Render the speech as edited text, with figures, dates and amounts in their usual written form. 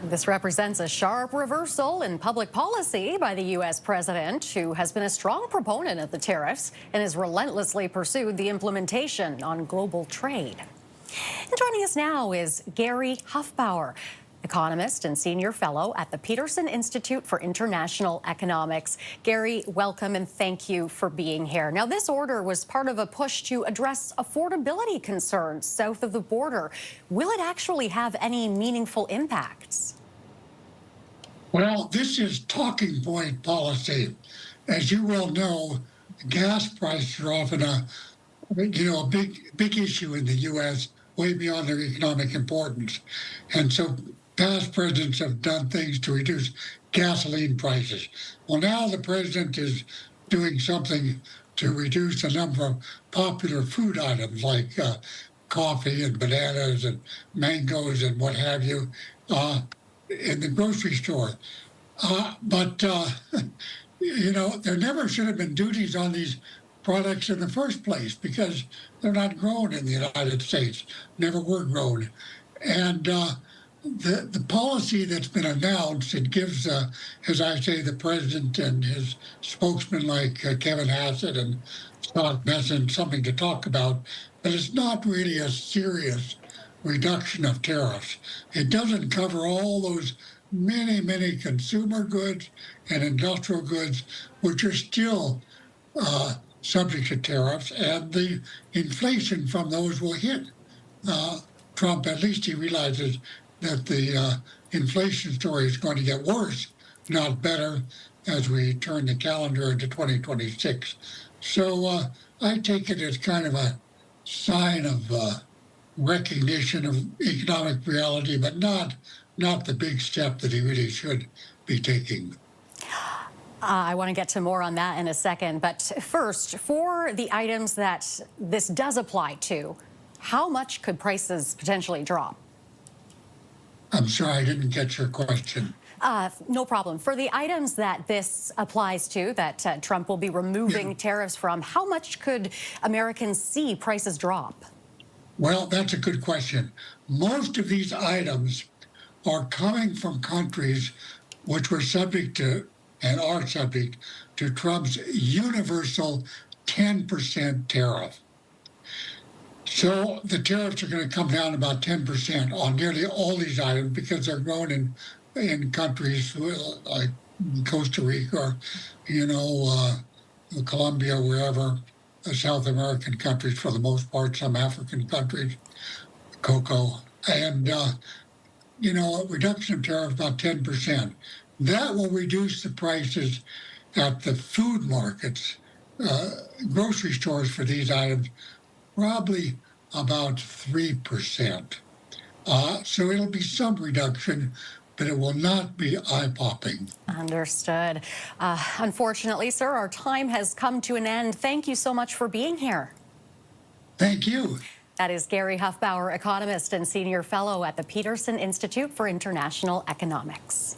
This represents a sharp reversal in public policy by the U.S. president, who has been a strong proponent of the tariffs and has relentlessly pursued the implementation on global trade. And joining us now is Gary Hufbauer, economist and senior fellow at the Peterson Institute for International Economics. Gary, welcome and thank you for being here. Now, this order was part of a push to address affordability concerns south of the border. Will it actually have any meaningful impacts? Well, this is talking point policy. As you well know, gas prices are often a big issue in the U.S., way beyond their economic importance. And so past presidents have done things to reduce gasoline prices. Well, now the president is doing something to reduce the number of popular food items like coffee and bananas and mangoes and what have you in the grocery store. But there never should have been duties on these products in the first place because they're not grown in the United States, never were grown. And the policy that's been announced, it gives, as I say, the president and his spokesman like Kevin Hassett and Scott Bessent something to talk about, but it's not really a serious reduction of tariffs. It doesn't cover all those many consumer goods and industrial goods which are still subject to tariffs, and the inflation from those will hit Trump. At least he realizes that the inflation story is going to get worse, not better, as we turn the calendar into 2026. So I take it as kind of a sign of recognition of economic reality, but not the big step that he really should be taking. I want to get to more on that in a second. But first, for the items that this does apply to, how much could prices potentially drop? I'm sorry, I didn't get your question. No problem. For the items that this applies to, that Trump will be removing tariffs from, how much could Americans see prices drop? Well, that's a good question. Most of these items are coming from countries which were subject to and are subject to Trump's universal 10% tariff. So the tariffs are going to come down about 10% on nearly all these items because they're grown in countries like Costa Rica, Colombia, wherever, South American countries for the most part, some African countries, cocoa, and a reduction of tariff about 10%. That will reduce the prices at the food markets, grocery stores for these items, probably about 3%. So it'll be some reduction, but it will not be eye-popping. Understood. Unfortunately, sir, our time has come to an end. Thank you so much for being here. Thank you. That is Gary Hufbauer, economist and senior fellow at the Peterson Institute for International Economics.